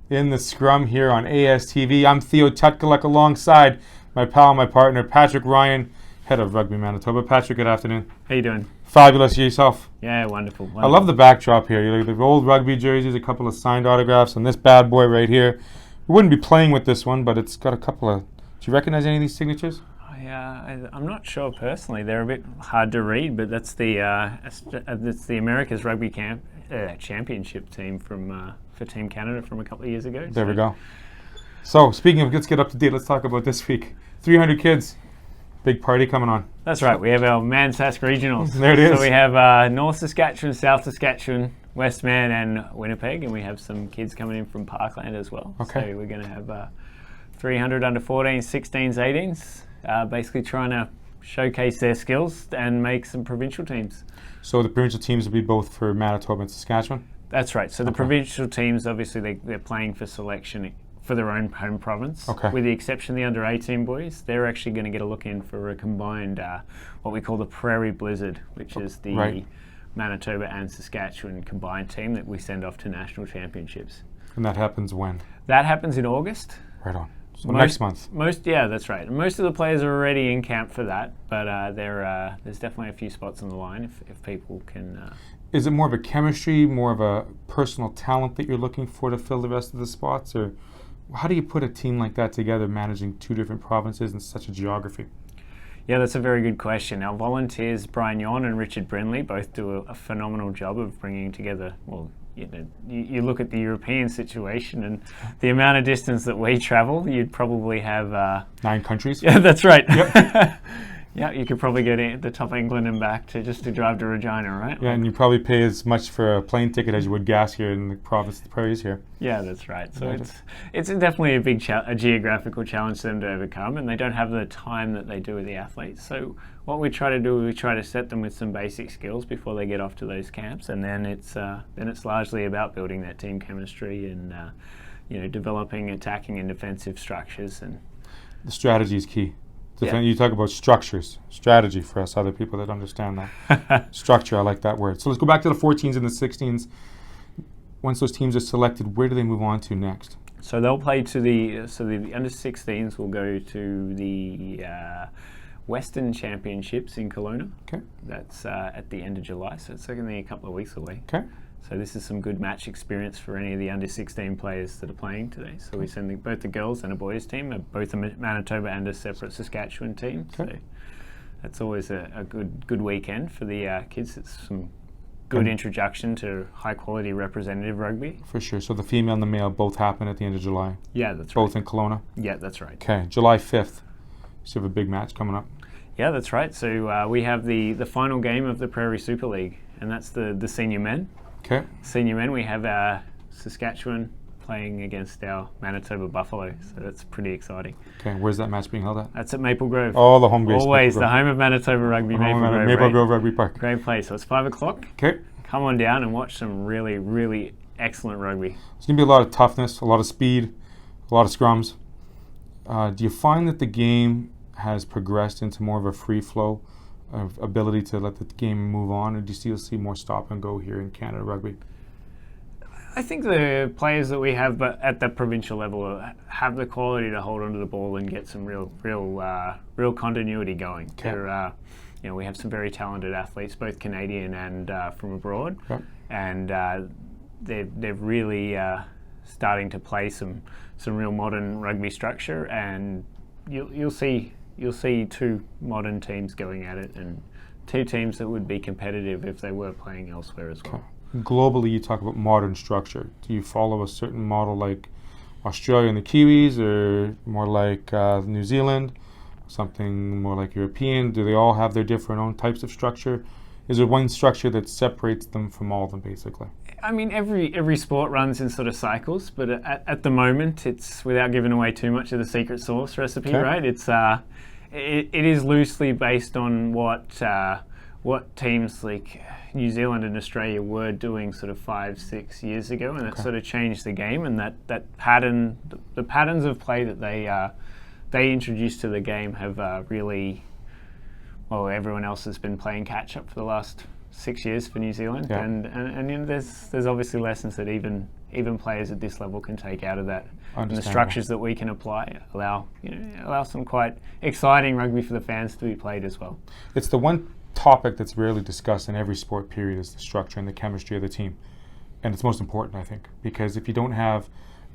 in the Scrum here on ASTV. I'm Theo Tutkaluk alongside my pal, my partner, Patrick Ryan, head of Rugby Manitoba. Patrick, good afternoon. How you doing? Fabulous. Yourself? Yeah, wonderful. I love the backdrop here. You look at the old rugby jerseys, a couple of signed autographs, and this bad boy right here. We wouldn't be playing with this one, but it's got a couple of... Do you recognize any of these signatures? I'm not sure personally. They're a bit hard to read, but that's the America's Rugby Championship team for Team Canada from a couple of years ago. There we go. So, speaking of, let's get up to date. Let's talk about this week. 300 kids. Big party coming on. That's right. We have our Mansask regionals. There it is. So we have North Saskatchewan, South Saskatchewan, Westman, and Winnipeg, and we have some kids coming in from Parkland as well. Okay. So we're going to have 300 under 14s, 16s, 18s, basically trying to showcase their skills and make some provincial teams. So the provincial teams will be both for Manitoba and Saskatchewan? That's right. So the provincial teams, obviously, they're playing for selection for their own home province. Okay. With the exception of the under 18 boys, they're actually going to get a look in for a combined, what we call the Prairie Blizzard, which is the Manitoba and Saskatchewan combined team that we send off to national championships. And that happens when? That happens in August. Right on. So next month. Yeah, that's right. Most of the players are already in camp for that, but there's definitely a few spots on the line if people can... Is it more of a chemistry, more of a personal talent that you're looking for to fill the rest of the spots? Or how do you put a team like that together, managing two different provinces and such a geography? Yeah, that's a very good question. Our volunteers, Brian Yon and Richard Brindley, both do a phenomenal job of bringing together, well, you look at the European situation and the amount of distance that we travel, you'd probably have... 9 countries? Yeah, that's right. Yep. Yeah, you could probably go to the top of England and back to drive to Regina, right? Yeah, and you probably pay as much for a plane ticket as you would gas here in the province of the Prairies here. Yeah, that's right. So it's definitely a big a geographical challenge for them to overcome, and they don't have the time that they do with the athletes. So what we try to do is we try to set them with some basic skills before they get off to those camps, and then it's largely about building that team chemistry and developing attacking and defensive structures. And the strategy is key. Yeah. You talk about structures, strategy for us other people that understand that. Structure, I like that word. So let's go back to the 14s and the 16s. Once those teams are selected, where do they move on to next? So they'll play to the under 16s will go to the Western Championships in Kelowna. Okay. That's at the end of July, so it's only a couple of weeks away. Okay. So this is some good match experience for any of the under 16 players that are playing today. So we send both the girls and a boys team, both a Manitoba and a separate Saskatchewan team. Okay. So that's always a good weekend for the kids. It's some good introduction to high quality representative rugby. For sure. So the female and the male both happen at the end of July. Yeah, that's right. Both in Kelowna. Yeah, that's right. Okay, July 5th. So you have a big match coming up. Yeah, that's right. So we have the final game of the Prairie Super League, and that's the senior men. Okay. Senior men, we have Saskatchewan playing against our Manitoba Buffalo, so that's pretty exciting. Okay, where's that match being held at? That's at Maple Grove. Oh, the home base. Always the home of Manitoba Rugby, Maple Grove Rugby Park. Great place. So it's 5 o'clock. Okay. Come on down and watch some really, really excellent rugby. There's going to be a lot of toughness, a lot of speed, a lot of scrums. Do you find that the game has progressed into more of a free flow of ability to let the game move on, or do you still see more stop and go here in Canada Rugby? I think the players that we have at the provincial level have the quality to hold onto the ball and get some real continuity going. Okay. We have some very talented athletes, both Canadian and from abroad, and they're really starting to play some real modern rugby structure, and you'll see two modern teams going at it, and two teams that would be competitive if they were playing elsewhere as well. Okay. Globally, you talk about modern structure. Do you follow a certain model like Australia and the Kiwis, or more like New Zealand, something more like European? Do they all have their different own types of structure? Is there one structure that separates them from all of them, basically? I mean, every sport runs in sort of cycles, but at the moment, it's, without giving away too much of the secret sauce recipe, right? It's it is loosely based on what teams like New Zealand and Australia were doing sort of 5-6 years ago, and that sort of changed the game, and that pattern, the patterns of play that they introduced to the game have really, well, everyone else has been playing catch up for the last 6 years for New Zealand, Yeah. and you know, there's obviously lessons that even players at this level can take out of that. And the Understandable. structures that we can apply allow some quite exciting rugby for the fans to be played as well. It's the one topic that's rarely discussed in every sport period is the structure and the chemistry of the team. And it's most important, I think, because if you don't have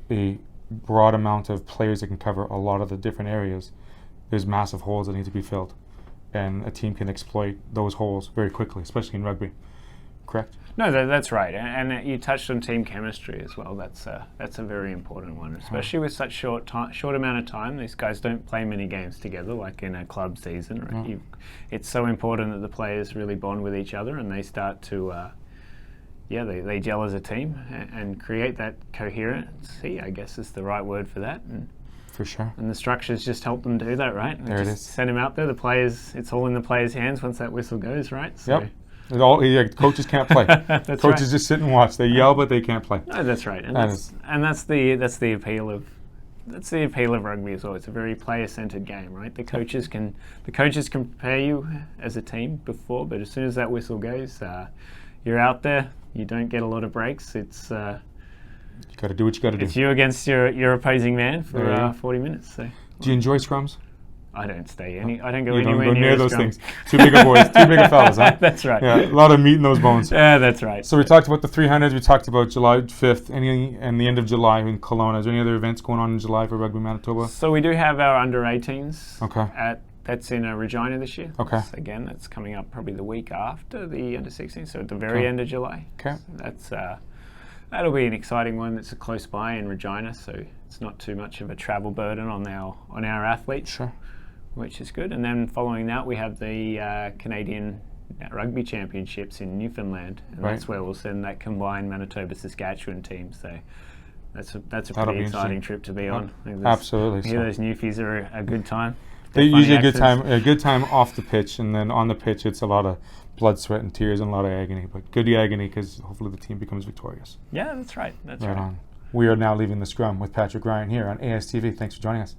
a broad amount of players that can cover a lot of the different areas, there's massive holes that need to be filled. And a team can exploit those holes very quickly, especially in rugby. Correct? No, that's right, and you touched on team chemistry as well. That's a very important one, especially with such short amount of time. These guys don't play many games together, like in a club season. Right? It's so important that the players really bond with each other, and they start to, they gel as a team and create that coherency, I guess is the right word for that. And For sure. And the structures just help them do that, right? There it is. Send them out there. The players, it's all in the players' hands once that whistle goes, right? So Yep. Coaches can't play. That's Coaches right. just sit and watch. They yell, but they can't play. No, that's right, and that's the appeal of rugby as well. It's a very player-centered game, right? The coaches can prepare you as a team before, but as soon as that whistle goes, you're out there. You don't get a lot of breaks. It's You got to do what you got to do. it's you against your opposing man for 40 minutes. So Do you enjoy scrums? I don't I don't go You anywhere don't go near a those scrum. things. Too big of boys, too big of fellas, huh? That's right. Yeah, a lot of meat in those bones. Yeah, that's right. So we talked about the 300s. We talked about July 5th and the end of July in Kelowna. Is there any other events going on in July for Rugby Manitoba? So we do have our under-18s. Okay. That's in Regina this year. Okay. That's coming up probably the week after the under-16, so at the very Okay. end of July. Okay. So that'll be an exciting one. That's close by in Regina, so it's not too much of a travel burden on our athletes. Sure. Which is good. And then following that, we have the Canadian Rugby Championships in Newfoundland, and Right. that's where we'll send that combined Manitoba-Saskatchewan team. So that's a That'll pretty be exciting interesting. trip to be on. I think Absolutely. I hear so. those Newfies are a good time. They're They're funny usually accents. a good time off the pitch, and then on the pitch, it's a lot of blood, sweat, and tears, and a lot of agony. But good agony because hopefully the team becomes victorious. Yeah, that's right. That's Right right. on. We are now leaving the scrum with Patrick Ryan here on ASTV. Thanks for joining us.